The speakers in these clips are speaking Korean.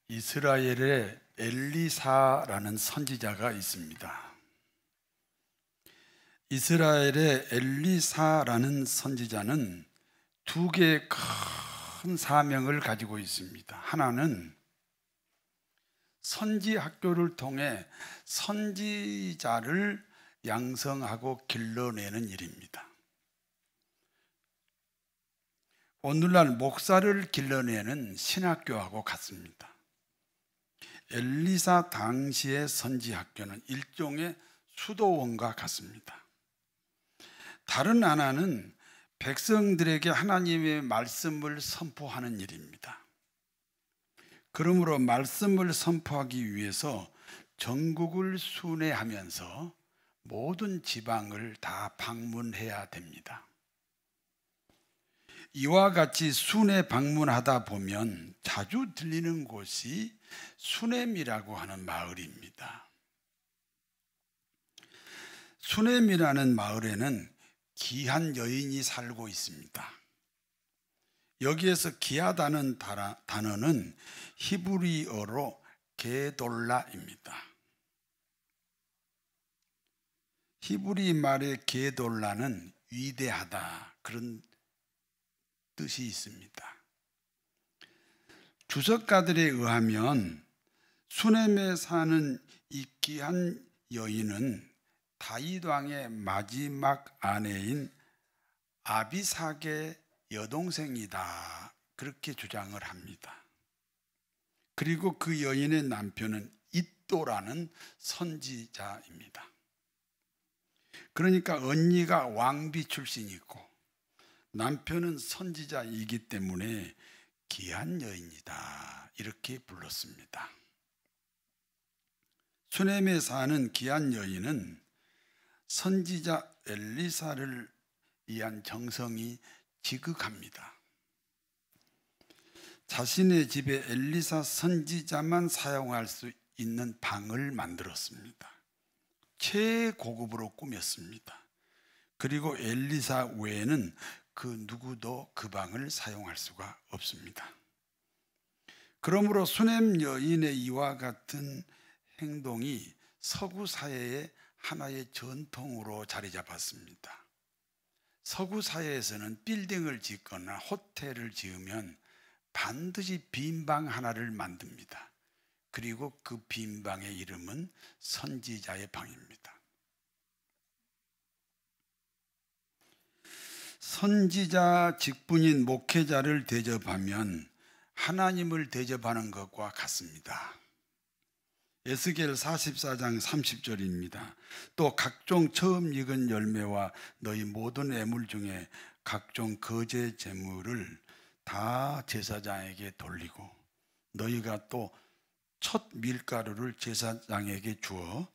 이스라엘에 엘리사라는 선지자가 있습니다. 이스라엘의 엘리사라는 선지자는 두 개의 큰 사명을 가지고 있습니다. 하나는 선지 학교를 통해 선지자를 양성하고 길러내는 일입니다. 오늘날 목사를 길러내는 신학교하고 같습니다. 엘리사 당시의 선지 학교는 일종의 수도원과 같습니다. 다른 하나는 백성들에게 하나님의 말씀을 선포하는 일입니다. 그러므로 말씀을 선포하기 위해서 전국을 순회하면서 모든 지방을 다 방문해야 됩니다. 이와 같이 순회 방문하다 보면 자주 들리는 곳이 수넴이라고 하는 마을입니다. 수넴이라는 마을에는 귀한 여인이 살고 있습니다. 여기에서 귀하다는 단어는 히브리어로 게돌라입니다. 히브리 말의 게돌라는 위대하다, 그런 뜻이 있습니다. 주석가들에 의하면 수넴에 사는 이 귀한 여인은 다윗 왕의 마지막 아내인 아비삭의 여동생이다, 그렇게 주장을 합니다. 그리고 그 여인의 남편은 잇도라는 선지자입니다. 그러니까 언니가 왕비 출신이고 남편은 선지자이기 때문에 귀한 여인이다, 이렇게 불렀습니다. 수넴에 사는 귀한 여인은 선지자 엘리사를 위한 정성이 지극합니다. 자신의 집에 엘리사 선지자만 사용할 수 있는 방을 만들었습니다. 최고급으로 꾸몄습니다. 그리고 엘리사 외에는 그 누구도 그 방을 사용할 수가 없습니다. 그러므로 수넴 여인의 이와 같은 행동이 서구 사회의 하나의 전통으로 자리 잡았습니다. 서구 사회에서는 빌딩을 짓거나 호텔을 지으면 반드시 빈 방 하나를 만듭니다. 그리고 그 빈 방의 이름은 선지자의 방입니다. 선지자 직분인 목회자를 대접하면 하나님을 대접하는 것과 같습니다. 에스겔 44장 30절입니다. 또 각종 처음 익은 열매와 너희 모든 애물 중에 각종 거제 제물을 다 제사장에게 돌리고 너희가 또 첫 밀가루를 제사장에게 주어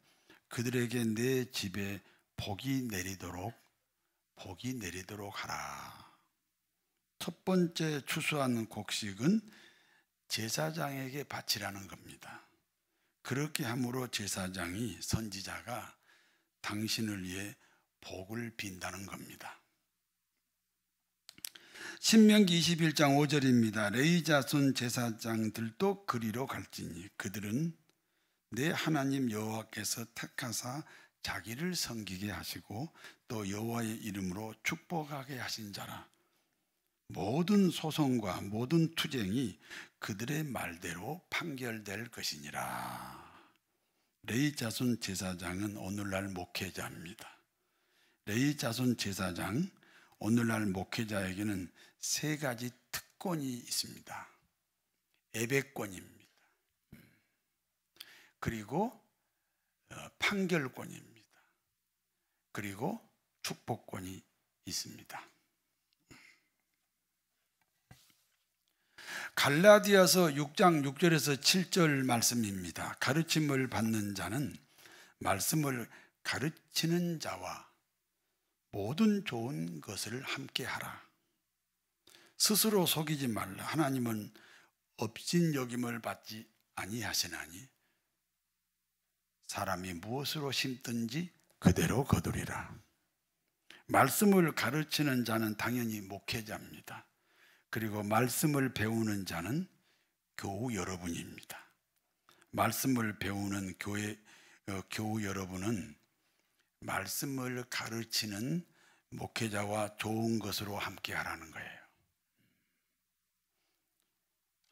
그들에게 내 집에 복이 내리도록 하라. 첫 번째 추수하는 곡식은 제사장에게 바치라는 겁니다. 그렇게 함으로 제사장이, 선지자가 당신을 위해 복을 빈다는 겁니다. 신명기 21장 5절입니다. 레위 자손 제사장들도 그리로 갈지니 그들은 내 하나님 여호와께서 택하사 자기를 섬기게 하시고 또 여호와의 이름으로 축복하게 하신 자라. 모든 소송과 모든 투쟁이 그들의 말대로 판결될 것이니라. 레위 자손 제사장은 오늘날 목회자입니다. 레위 자손 제사장, 오늘날 목회자에게는 세 가지 특권이 있습니다. 예배권입니다. 그리고 판결권입니다. 그리고 축복권이 있습니다. 갈라디아서 6장 6절에서 7절 말씀입니다. 가르침을 받는 자는 말씀을 가르치는 자와 모든 좋은 것을 함께 하라. 스스로 속이지 말라. 하나님은 업신여김을 받지 아니하시나니 사람이 무엇으로 심든지 그대로 거두리라. 말씀을 가르치는 자는 당연히 목회자입니다. 그리고 말씀을 배우는 자는 교우 여러분입니다. 말씀을 배우는 교우 여러분은 말씀을 가르치는 목회자와 좋은 것으로 함께 하라는 거예요.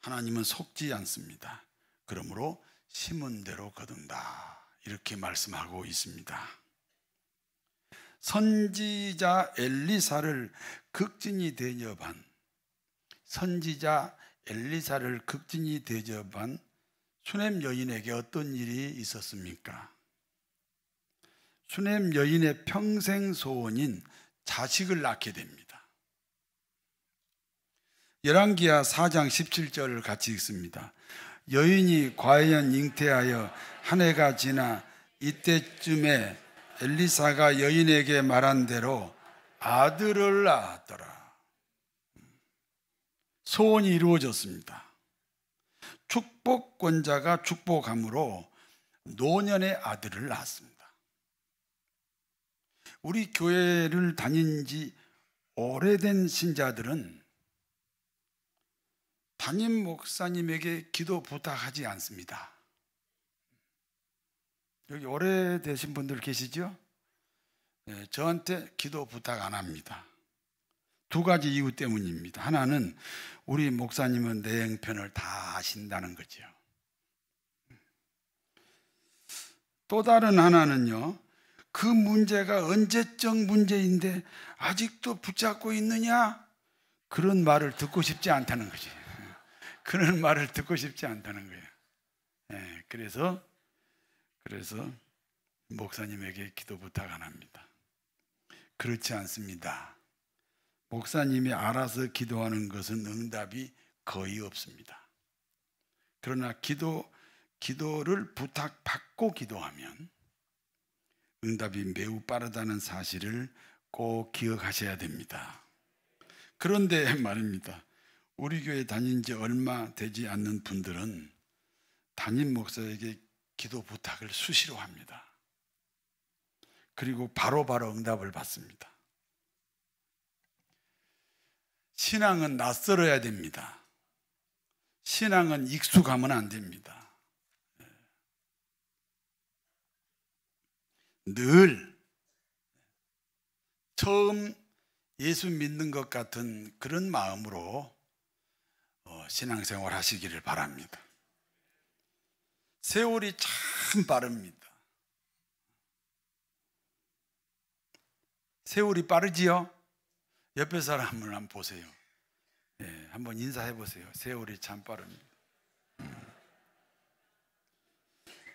하나님은 속지 않습니다. 그러므로 심은 대로 거둔다, 이렇게 말씀하고 있습니다. 선지자 엘리사를 극진히 대접한 수넴 여인에게 어떤 일이 있었습니까? 수넴 여인의 평생 소원인 자식을 낳게 됩니다. 열왕기하 4장 17절을 같이 읽습니다. 여인이 과연 잉태하여 한 해가 지나 이때쯤에 엘리사가 여인에게 말한 대로 아들을 낳았더라. 소원이 이루어졌습니다. 축복권자가 축복함으로 노년의 아들을 낳았습니다. 우리 교회를 다닌 지 오래된 신자들은 담임 목사님에게 기도 부탁하지 않습니다. 여기 오래되신 분들 계시죠? 네, 저한테 기도 부탁 안 합니다. 두 가지 이유 때문입니다. 하나는 우리 목사님은 내 형편을 다 아신다는 거죠. 또 다른 하나는요, 그 문제가 언제적 문제인데 아직도 붙잡고 있느냐? 그런 말을 듣고 싶지 않다는 거지. 그런 말을 듣고 싶지 않다는 거예요. 네, 그래서 목사님에게 기도 부탁 안 합니다. 그렇지 않습니다. 목사님이 알아서 기도하는 것은 응답이 거의 없습니다. 그러나 기도를 부탁받고 기도하면 응답이 매우 빠르다는 사실을 꼭 기억하셔야 됩니다. 그런데 말입니다. 우리 교회 다닌 지 얼마 되지 않는 분들은 담임 목사에게 기도 부탁을 수시로 합니다. 그리고 바로바로 응답을 받습니다. 신앙은 낯설어야 됩니다. 신앙은 익숙하면 안 됩니다. 늘 처음 예수 믿는 것 같은 그런 마음으로 신앙생활 하시기를 바랍니다. 세월이 참 빠릅니다. 세월이 빠르지요? 옆에 사람을 한번 보세요. 네, 한번 인사해 보세요. 세월이 참 빠릅니다.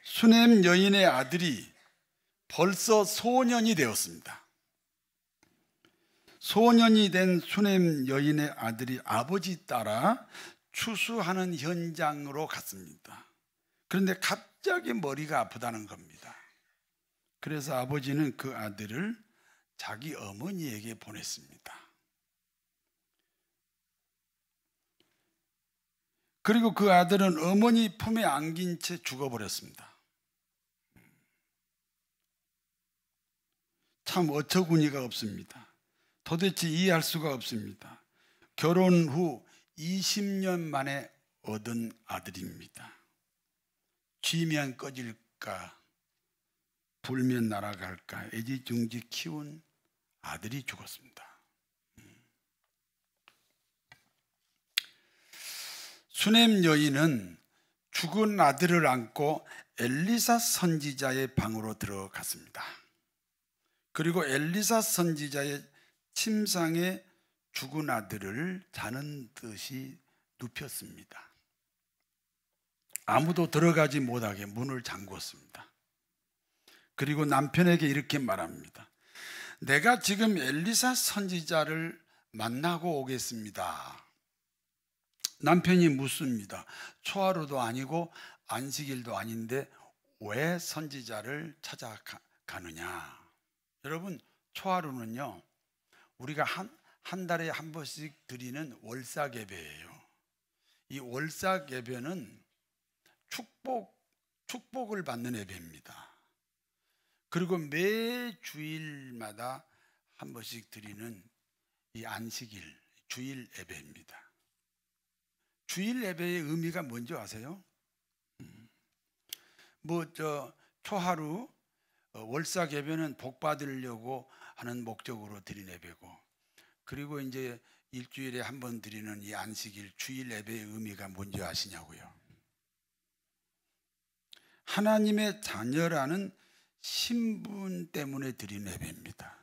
수넴 여인의 아들이 벌써 소년이 되었습니다. 소년이 된 수넴 여인의 아들이 아버지 따라 추수하는 현장으로 갔습니다. 그런데 갑자기 머리가 아프다는 겁니다. 그래서 아버지는 그 아들을 자기 어머니에게 보냈습니다. 그리고 그 아들은 어머니 품에 안긴 채 죽어버렸습니다. 참 어처구니가 없습니다. 도대체 이해할 수가 없습니다. 결혼 후 20년 만에 얻은 아들입니다. 쥐면 꺼질까, 불면 날아갈까 애지중지 키운 아들이 죽었습니다. 수넴 여인은 죽은 아들을 안고 엘리사 선지자의 방으로 들어갔습니다. 그리고 엘리사 선지자의 침상에 죽은 아들을 자는 듯이 눕혔습니다. 아무도 들어가지 못하게 문을 잠궜습니다. 그리고 남편에게 이렇게 말합니다. 내가 지금 엘리사 선지자를 만나고 오겠습니다. 남편이 묻습니다. 초하루도 아니고 안식일도 아닌데 왜 선지자를 찾아가느냐? 여러분, 초하루는요, 우리가 한 달에 한 번씩 드리는 월삭 예배예요. 이 월삭 예배는 축복을 받는 예배입니다. 그리고 매 주일마다 한 번씩 드리는 이 안식일 주일 예배입니다. 주일 예배의 의미가 뭔지 아세요? 초하루 월사 개변은 복 받으려고 하는 목적으로 드린 예배고, 그리고 이제 일주일에 한 번 드리는 이 안식일 주일 예배의 의미가 뭔지 아시냐고요? 하나님의 자녀라는 신분 때문에 드린 예배입니다.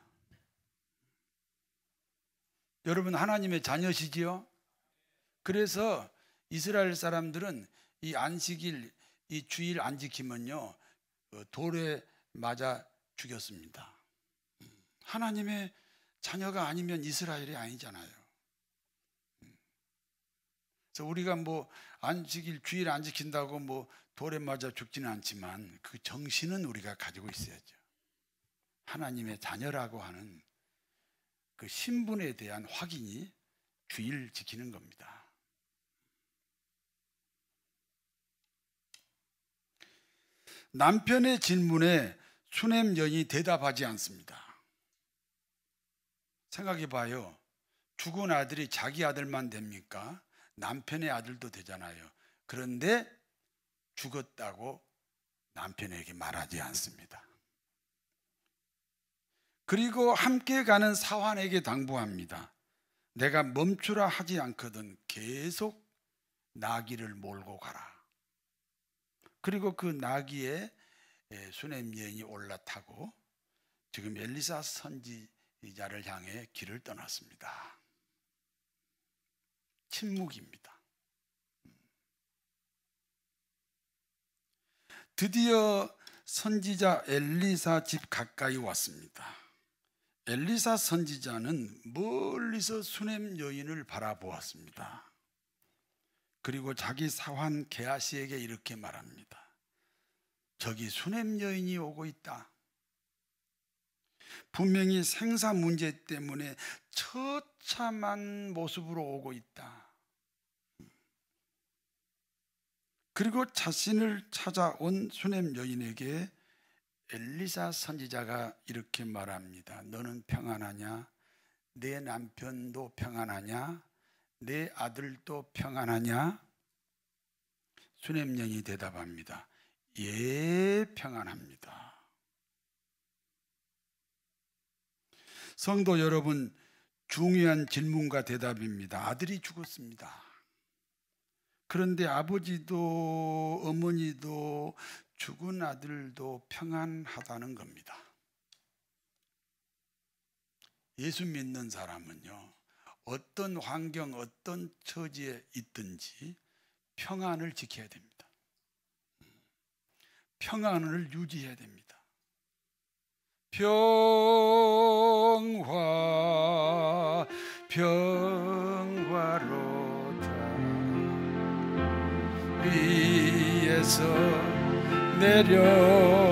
여러분 하나님의 자녀시지요? 그래서 이스라엘 사람들은 이 안식일, 이 주일 안 지키면요 돌에 맞아 죽였습니다. 하나님의 자녀가 아니면 이스라엘이 아니잖아요. 그래서 우리가 안식일 주일 안 지킨다고 돌에 맞아 죽지는 않지만 그 정신은 우리가 가지고 있어야죠. 하나님의 자녀라고 하는 그 신분에 대한 확인이 주일 지키는 겁니다. 남편의 질문에 수넴 여인이 대답하지 않습니다. 생각해 봐요. 죽은 아들이 자기 아들만 됩니까? 남편의 아들도 되잖아요. 그런데 죽었다고 남편에게 말하지 않습니다. 그리고 함께 가는 사환에게 당부합니다. 내가 멈추라 하지 않거든 계속 나귀를 몰고 가라. 그리고 그 나귀에 수넴 여인이 올라타고 지금 엘리사 선지자를 향해 길을 떠났습니다. 침묵입니다. 드디어 선지자 엘리사 집 가까이 왔습니다. 엘리사 선지자는 멀리서 수넴 여인을 바라보았습니다. 그리고 자기 사환 게하시에게 이렇게 말합니다. 저기 수넴 여인이 오고 있다. 분명히 생사 문제 때문에 처참한 모습으로 오고 있다. 그리고 자신을 찾아온 수넴 여인에게 엘리사 선지자가 이렇게 말합니다. 너는 평안하냐? 내 남편도 평안하냐? 내 아들도 평안하냐? 수넴 여인이 대답합니다. 예, 평안합니다. 성도 여러분, 중요한 질문과 대답입니다. 아들이 죽었습니다. 그런데 아버지도 어머니도 죽은 아들도 평안하다는 겁니다. 예수 믿는 사람은요, 어떤 환경, 어떤 처지에 있든지 평안을 지켜야 됩니다. 평안을 유지해야 됩니다. 평화로다 위에서 내려오네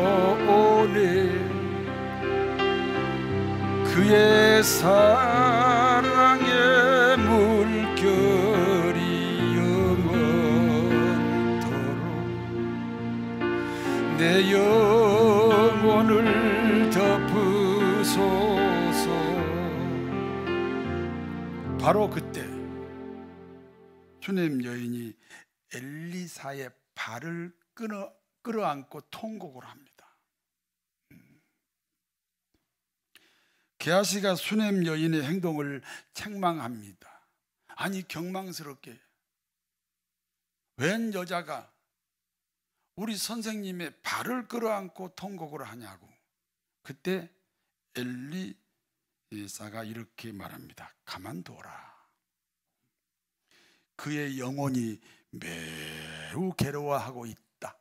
그의 사랑의 물결이 영원토록 내 영혼을 덮으소서. 바로 그때 수넴 여인이 엘리사의 발을 끌어안고 통곡을 합니다. 게하시가 수넴 여인의 행동을 책망합니다. 아니 경망스럽게 웬 여자가 우리 선생님의 발을 끌어안고 통곡을 하냐고. 그때 엘리사가 이렇게 말합니다. 가만둬라. 그의 영혼이 매우 괴로워하고 있다.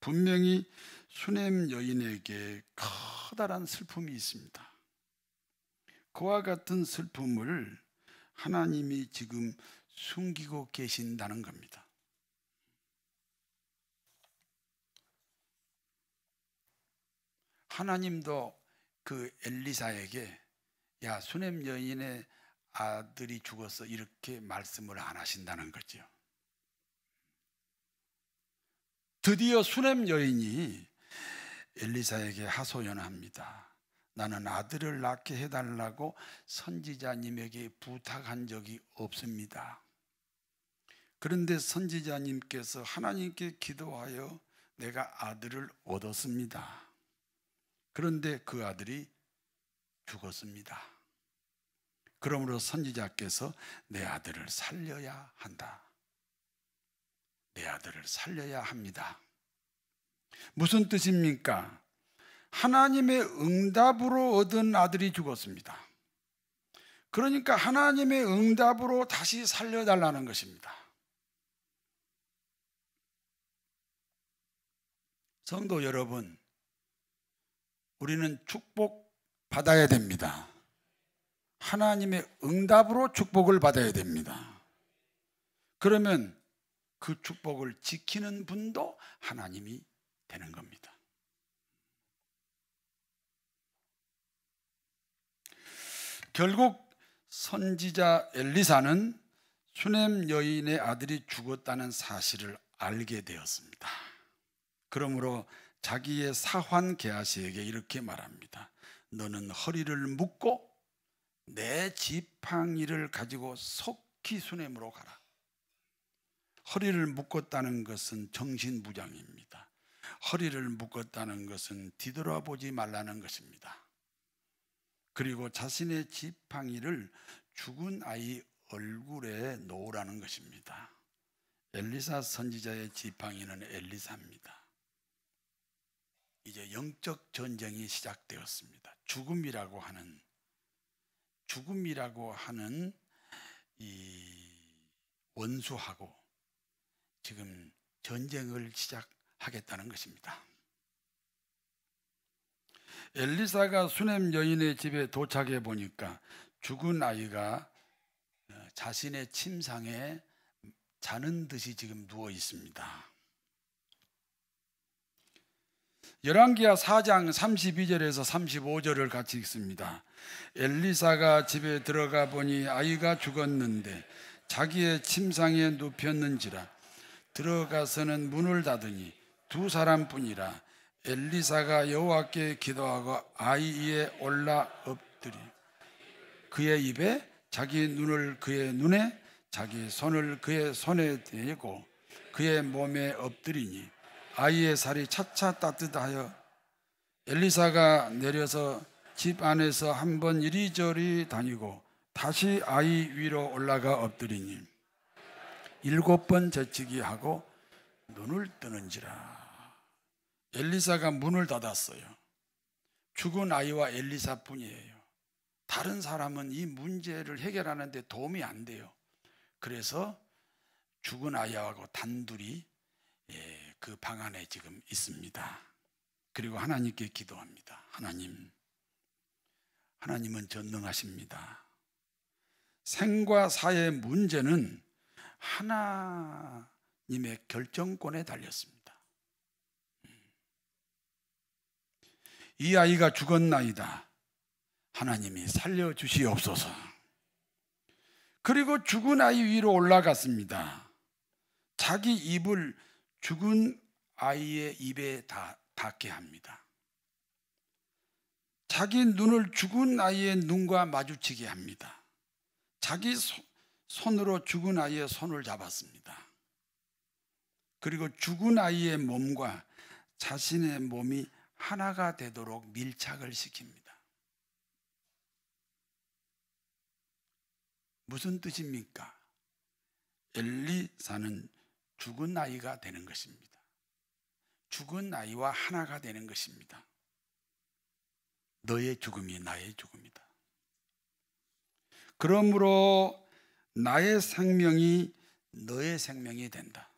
분명히 수넴 여인에게 커다란 슬픔이 있습니다. 그와 같은 슬픔을 하나님이 지금 숨기고 계신다는 겁니다. 하나님도 그 엘리사에게 야 수넴 여인의 아들이 죽었어 이렇게 말씀을 안 하신다는 거죠. 드디어 수넴 여인이 엘리사에게 하소연합니다. 나는 아들을 낳게 해달라고 선지자님에게 부탁한 적이 없습니다. 그런데 선지자님께서 하나님께 기도하여 내가 아들을 얻었습니다. 그런데 그 아들이 죽었습니다. 그러므로 선지자께서 내 아들을 살려야 한다. 내 아들을 살려야 합니다. 무슨 뜻입니까? 하나님의 응답으로 얻은 아들이 죽었습니다. 그러니까 하나님의 응답으로 다시 살려달라는 것입니다. 성도 여러분, 우리는 축복 받아야 됩니다. 하나님의 응답으로 축복을 받아야 됩니다. 그러면 그 축복을 지키는 분도 하나님이 되는 겁니다. 결국 선지자 엘리사는 수넴 여인의 아들이 죽었다는 사실을 알게 되었습니다. 그러므로 자기의 사환 게하시에게 이렇게 말합니다. 너는 허리를 묶고 내 지팡이를 가지고 속히 수넴으로 가라. 허리를 묶었다는 것은 정신부장입니다. 허리를 묶었다는 것은 뒤돌아보지 말라는 것입니다. 그리고 자신의 지팡이를 죽은 아이 얼굴에 놓으라는 것입니다. 엘리사 선지자의 지팡이는 엘리사입니다. 이제 영적 전쟁이 시작되었습니다. 죽음이라고 하는 이 원수하고 지금 전쟁을 시작하겠다는 것입니다. 엘리사가 수넴 여인의 집에 도착해 보니까 죽은 아이가 자신의 침상에 자는 듯이 지금 누워 있습니다. 열왕기하 4장 32절에서 35절을 같이 읽습니다. 엘리사가 집에 들어가 보니 아이가 죽었는데 자기의 침상에 눕혔는지라. 들어가서는 문을 닫으니 두 사람뿐이라. 엘리사가 여호와께 기도하고 아이 위에 올라 엎드리 그의 입에 자기 눈을 그의 눈에 자기 손을 그의 손에 대고 그의 몸에 엎드리니 아이의 살이 차차 따뜻하여 엘리사가 내려서 집 안에서 한번 이리저리 다니고 다시 아이 위로 올라가 엎드리니 7번 재치기 하고 눈을 뜨는지라. 엘리사가 문을 닫았어요. 죽은 아이와 엘리사뿐이에요. 다른 사람은 이 문제를 해결하는 데 도움이 안 돼요. 그래서 죽은 아이하고 단둘이 그 방 안에 지금 있습니다. 그리고 하나님께 기도합니다. 하나님은 전능하십니다. 생과 사의 문제는 하나님의 결정권에 달렸습니다. 이 아이가 죽었나이다. 하나님이 살려주시옵소서. 그리고 죽은 아이 위로 올라갔습니다. 자기 입을 죽은 아이의 입에 닿게 합니다. 자기 눈을 죽은 아이의 눈과 마주치게 합니다. 자기 손으로 죽은 아이의 손을 잡았습니다. 그리고 죽은 아이의 몸과 자신의 몸이 하나가 되도록 밀착을 시킵니다. 무슨 뜻입니까? 엘리사는 죽은 아이가 되는 것입니다. 죽은 아이와 하나가 되는 것입니다. 너의 죽음이 나의 죽음이다. 그러므로 나의 생명이 너의 생명이 된다.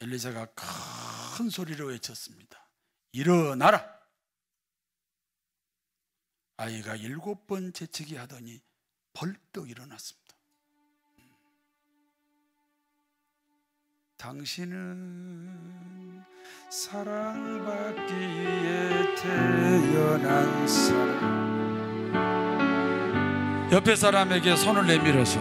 엘리사가 큰 소리로 외쳤습니다. 일어나라! 아이가 7번 재치기 하더니 벌떡 일어났습니다. 당신은 사랑받기 위해 태어난 사람. 옆에 사람에게 손을 내밀어서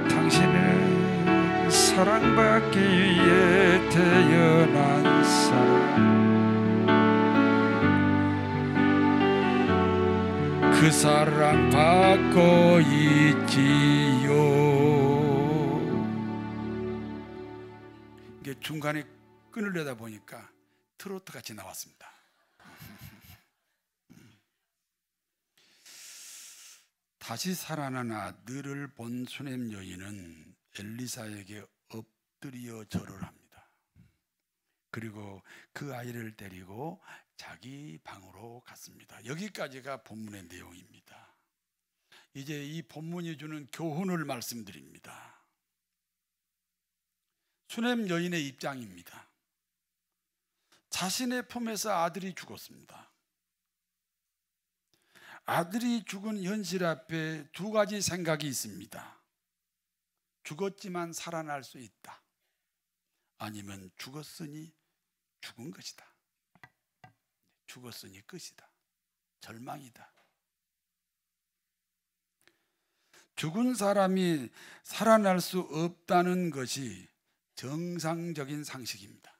당신은 사랑받기 위해 태어난 사람. 그 사랑 받고 있지요. 이게 중간에 끊으려다 보니까 트로트 같이 나왔습니다. 다시 살아난 아들을 본 수넴 여인은 엘리사에게 엎드려 절을 합니다. 그리고 그 아이를 데리고 자기 방으로 갔습니다. 여기까지가 본문의 내용입니다. 이제 이 본문이 주는 교훈을 말씀드립니다. 수넴 여인의 입장입니다. 자신의 품에서 아들이 죽었습니다. 아들이 죽은 현실 앞에 두 가지 생각이 있습니다. 죽었지만 살아날 수 있다. 아니면 죽었으니 죽은 것이다. 죽었으니 끝이다. 절망이다. 죽은 사람이 살아날 수 없다는 것이 정상적인 상식입니다.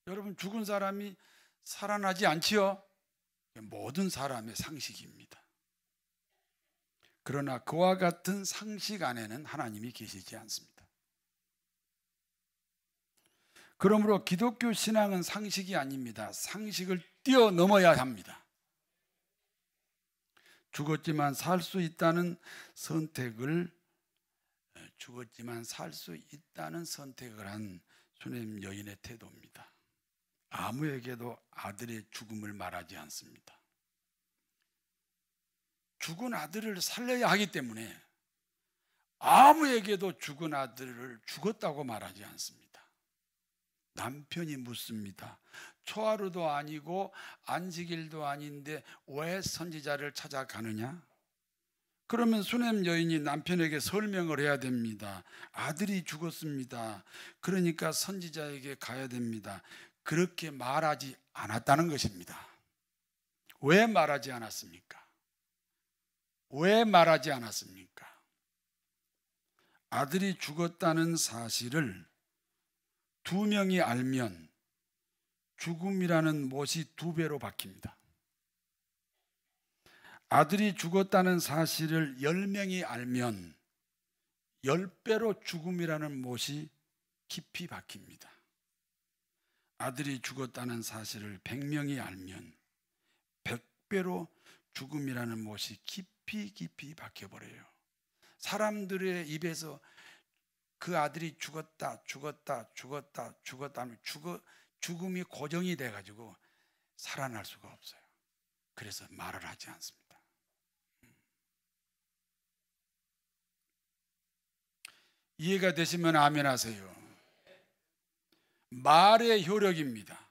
여러분, 죽은 사람이 살아나지 않지요? 모든 사람의 상식입니다. 그러나 그와 같은 상식 안에는 하나님이 계시지 않습니다. 그러므로 기독교 신앙은 상식이 아닙니다. 상식을 뛰어넘어야 합니다. 죽었지만 살 수 있다는 선택을 한 수넴 여인의 태도입니다. 아무에게도 아들의 죽음을 말하지 않습니다. 죽은 아들을 살려야 하기 때문에 아무에게도 죽은 아들을 죽었다고 말하지 않습니다. 남편이 묻습니다. 초하루도 아니고 안식일도 아닌데 왜 선지자를 찾아가느냐? 그러면 수넴 여인이 남편에게 설명을 해야 됩니다. 아들이 죽었습니다. 그러니까 선지자에게 가야 됩니다. 그렇게 말하지 않았다는 것입니다. 왜 말하지 않았습니까? 왜 말하지 않았습니까? 아들이 죽었다는 사실을 두 명이 알면 죽음이라는 못이 두 배로 박힙니다. 아들이 죽었다는 사실을 10명이 알면 10배로 죽음이라는 못이 깊이 박힙니다. 아들이 죽었다는 사실을 100명이 알면 100배로 죽음이라는 못이 깊이 박혀버려요. 사람들의 입에서 그 아들이 죽었다 하면 죽음이 고정이 돼가지고 살아날 수가 없어요. 그래서 말을 하지 않습니다. 이해가 되시면 아멘 하세요. 말의 효력입니다.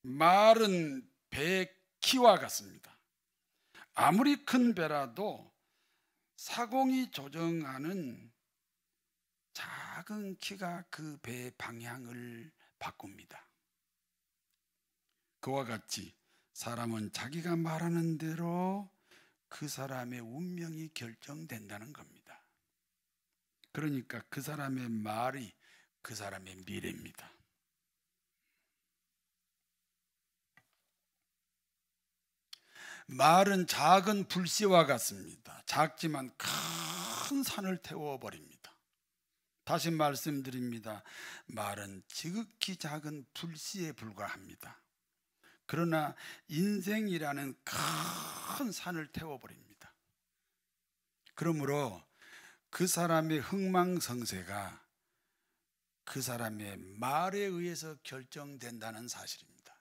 말은 배의 키와 같습니다. 아무리 큰 배라도 사공이 조정하는 작은 키가 그 배의 방향을 바꿉니다. 그와 같이 사람은 자기가 말하는 대로 그 사람의 운명이 결정된다는 겁니다. 그러니까 그 사람의 말이 그 사람의 미래입니다. 말은 작은 불씨와 같습니다. 작지만 큰 산을 태워버립니다. 다시 말씀드립니다. 말은 지극히 작은 불씨에 불과합니다. 그러나 인생이라는 큰 산을 태워버립니다. 그러므로 그 사람의 흥망성쇠가 그 사람의 말에 의해서 결정된다는 사실입니다.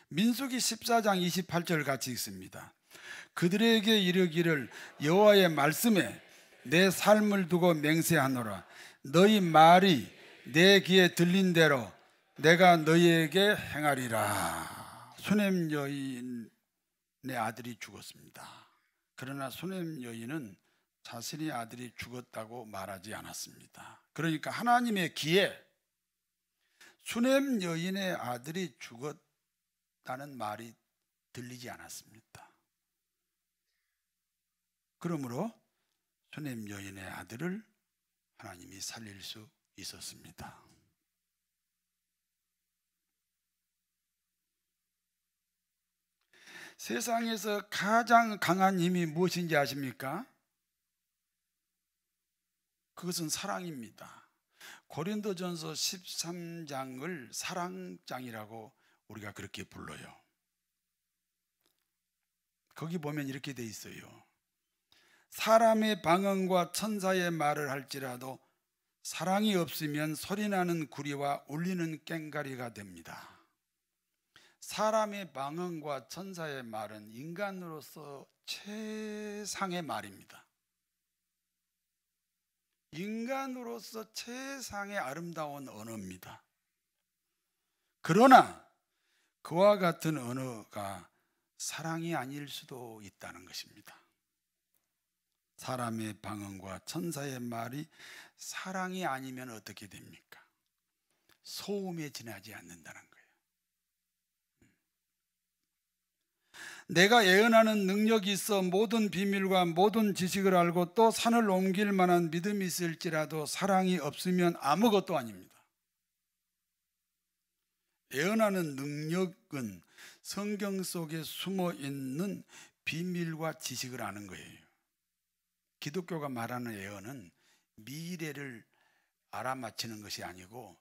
민수기 14장 28절 같이 읽습니다. 그들에게 이르기를 여호와의 말씀에 내 삶을 두고 맹세하노라. 너희 말이 내 귀에 들린 대로 내가 너희에게 행하리라. 수넴 여인의 아들이 죽었습니다. 그러나 수넴 여인은 자신의 아들이 죽었다고 말하지 않았습니다. 그러니까 하나님의 귀에 수넴 여인의 아들이 죽었다는 말이 들리지 않았습니다. 그러므로 수넴 여인의 아들을 하나님이 살릴 수 있었습니다. 세상에서 가장 강한 힘이 무엇인지 아십니까? 그것은 사랑입니다. 고린도전서 13장을 사랑장이라고 우리가 그렇게 불러요. 거기 보면 이렇게 돼 있어요. 사람의 방언과 천사의 말을 할지라도 사랑이 없으면 소리나는 구리와 울리는 꽹과리가 됩니다. 사람의 방언과 천사의 말은 인간으로서 최상의 말입니다. 인간으로서 최상의 아름다운 언어입니다. 그러나 그와 같은 언어가 사랑이 아닐 수도 있다는 것입니다. 사람의 방언과 천사의 말이 사랑이 아니면 어떻게 됩니까? 소음에 지나지 않는다는 거예요. 내가 예언하는 능력이 있어 모든 비밀과 모든 지식을 알고 또 산을 옮길 만한 믿음이 있을지라도 사랑이 없으면 아무것도 아닙니다. 예언하는 능력은 성경 속에 숨어 있는 비밀과 지식을 아는 거예요. 기독교가 말하는 예언은 미래를 알아맞히는 것이 아니고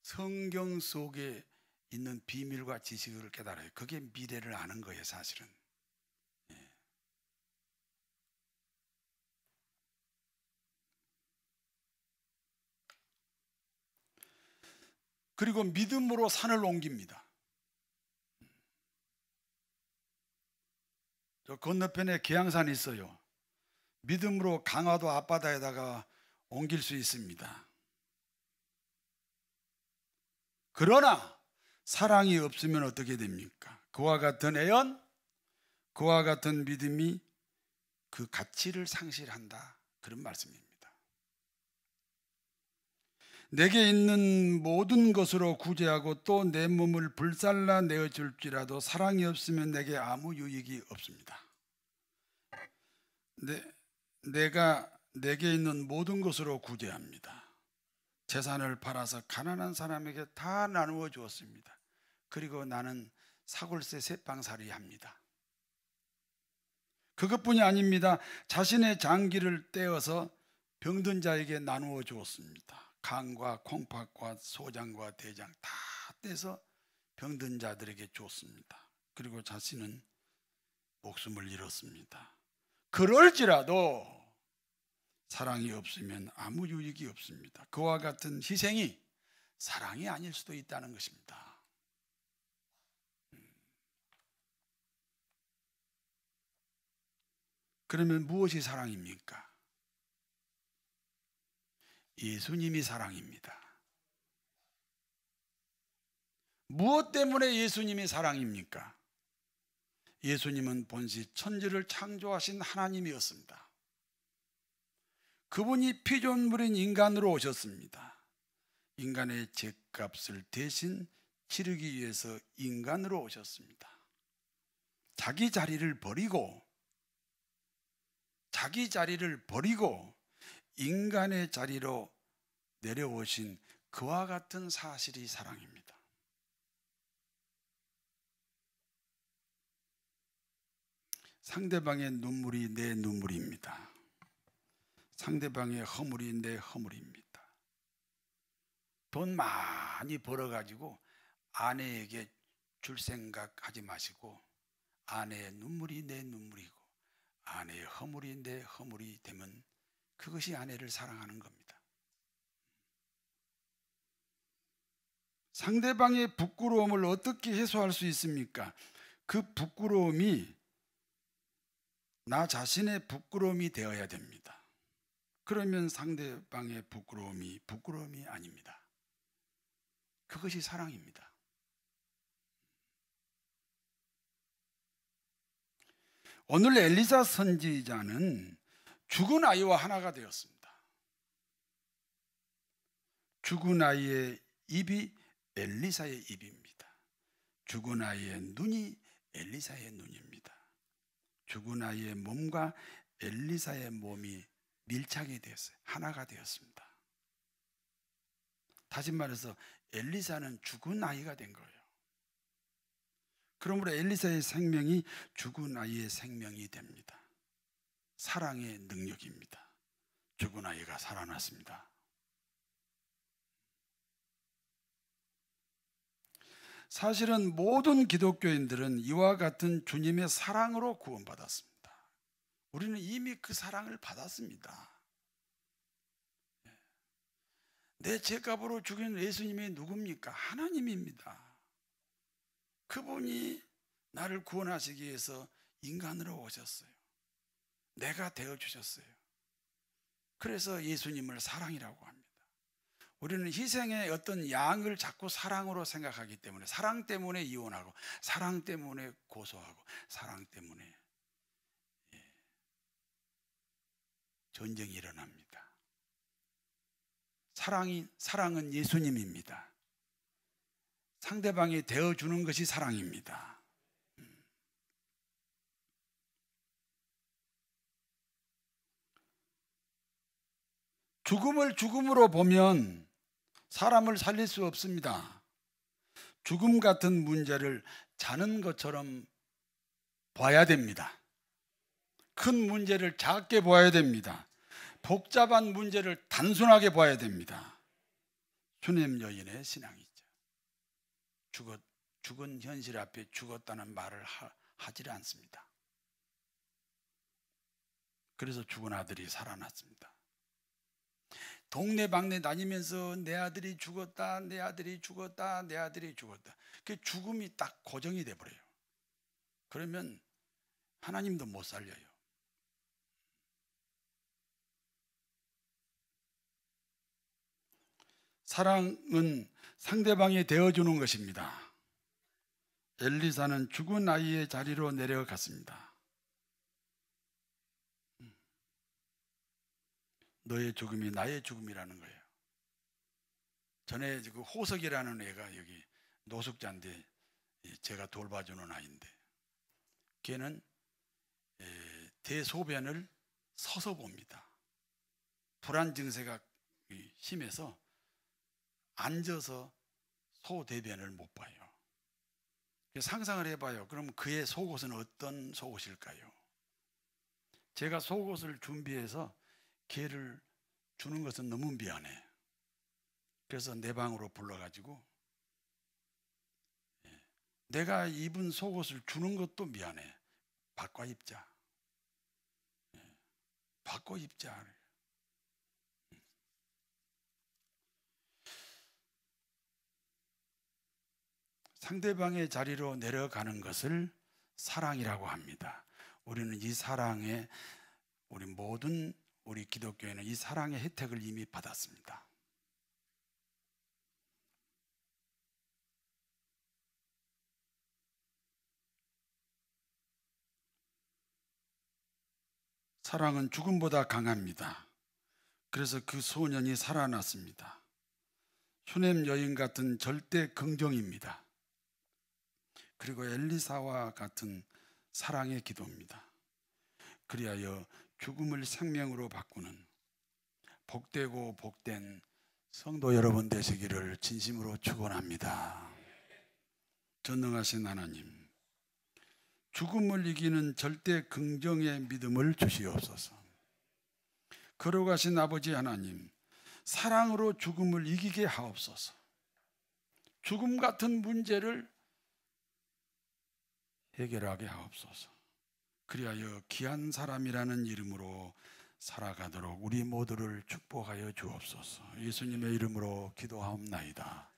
성경 속에 있는 비밀과 지식을 깨달아요. 그게 미래를 아는 거예요, 사실은. 그리고 믿음으로 산을 옮깁니다. 저 건너편에 계양산이 있어요. 믿음으로 강화도 앞바다에다가 옮길 수 있습니다. 그러나 사랑이 없으면 어떻게 됩니까? 그와 같은 애언, 그와 같은 믿음이 그 가치를 상실한다, 그런 말씀입니다. 내게 있는 모든 것으로 구제하고 또 내 몸을 불살라 내어줄지라도 사랑이 없으면 내게 아무 유익이 없습니다. 내게 있는 모든 것으로 구제합니다. 재산을 팔아서 가난한 사람에게 다 나누어 주었습니다. 그리고 나는 사골세 세방살이 합니다. 그것뿐이 아닙니다. 자신의 장기를 떼어서 병든 자에게 나누어 주었습니다. 간과 콩팥과 소장과 대장 다 떼서 병든 자들에게 줬습니다. 그리고 자신은 목숨을 잃었습니다. 그럴지라도 사랑이 없으면 아무 유익이 없습니다. 그와 같은 희생이 사랑이 아닐 수도 있다는 것입니다. 그러면 무엇이 사랑입니까? 예수님이 사랑입니다. 무엇 때문에 예수님이 사랑입니까? 예수님은 본시 천지를 창조하신 하나님이었습니다. 그분이 피조물인 인간으로 오셨습니다. 인간의 죄값을 대신 치르기 위해서 인간으로 오셨습니다. 자기 자리를 버리고 인간의 자리로 내려오신 그와 같은 사실이 사랑입니다. 상대방의 눈물이 내 눈물입니다. 상대방의 허물이 내 허물입니다. 돈 많이 벌어가지고 아내에게 줄 생각하지 마시고 아내의 눈물이 내 눈물이고 아내의 허물이 내 허물이 되면 그것이 아내를 사랑하는 겁니다. 상대방의 부끄러움을 어떻게 해소할 수 있습니까? 그 부끄러움이 나 자신의 부끄러움이 되어야 됩니다. 그러면 상대방의 부끄러움이 아닙니다. 그것이 사랑입니다. 오늘 엘리사 선지자는 죽은 아이와 하나가 되었습니다. 죽은 아이의 입이 엘리사의 입입니다. 죽은 아이의 눈이 엘리사의 눈입니다. 죽은 아이의 몸과 엘리사의 몸이 밀착이 되었어요. 하나가 되었습니다. 다시 말해서 엘리사는 죽은 아이가 된 거예요. 그러므로 엘리사의 생명이 죽은 아이의 생명이 됩니다. 사랑의 능력입니다. 죽은 아이가 살아났습니다. 사실은 모든 기독교인들은 이와 같은 주님의 사랑으로 구원받았습니다. 우리는 이미 그 사랑을 받았습니다. 내 죄값으로 죽인 예수님이 누굽니까? 하나님입니다. 그분이 나를 구원하시기 위해서 인간으로 오셨어요. 내가 되어주셨어요. 그래서 예수님을 사랑이라고 합니다. 우리는 희생의 어떤 양을 자꾸 사랑으로 생각하기 때문에, 사랑 때문에 이혼하고, 사랑 때문에 고소하고, 사랑 때문에 전쟁이 일어납니다. 사랑은 예수님입니다. 상대방이 되어주는 것이 사랑입니다. 죽음을 죽음으로 보면 사람을 살릴 수 없습니다. 죽음 같은 문제를 자는 것처럼 봐야 됩니다. 큰 문제를 작게 봐야 됩니다. 복잡한 문제를 단순하게 봐야 됩니다. 수냄 여인의 신앙이죠. 죽은 현실 앞에 죽었다는 말을 하지 않습니다. 그래서 죽은 아들이 살아났습니다. 동네방네 다니면서 내 아들이 죽었다, 내 아들이 죽었다, 내 아들이 죽었다. 그 죽음이 딱 고정이 돼버려요. 그러면 하나님도 못 살려요. 사랑은 상대방이 되어주는 것입니다. 엘리사는 죽은 아이의 자리로 내려갔습니다. 너의 죽음이 나의 죽음이라는 거예요. 전에 그 호석이라는 애가 여기 노숙자인데 제가 돌봐주는 아이인데, 걔는 대소변을 서서 봅니다. 불안 증세가 심해서 앉아서 소대변을 못 봐요. 상상을 해봐요. 그럼 그의 속옷은 어떤 속옷일까요? 제가 속옷을 준비해서 걔를 주는 것은 너무 미안해. 그래서 내 방으로 불러가지고 내가 입은 속옷을 주는 것도 미안해. 바꿔 입자. 바꿔 입자. 상대방의 자리로 내려가는 것을 사랑이라고 합니다. 우리는 이 사랑에, 우리 기독교인은 이 사랑의 혜택을 이미 받았습니다. 사랑은 죽음보다 강합니다. 그래서 그 소년이 살아났습니다. 수냄 여인 같은 절대 긍정입니다. 그리고 엘리사와 같은 사랑의 기도입니다. 그리하여 죽음을 생명으로 바꾸는 복되고 복된 성도 여러분 되시기를 진심으로 축원합니다. 전능하신 하나님, 죽음을 이기는 절대 긍정의 믿음을 주시옵소서. 걸어가신 아버지 하나님, 사랑으로 죽음을 이기게 하옵소서. 죽음 같은 문제를 해결하게 하옵소서. 그리하여 귀한 사람이라는 이름으로 살아가도록 우리 모두를 축복하여 주옵소서. 예수님의 이름으로 기도하옵나이다.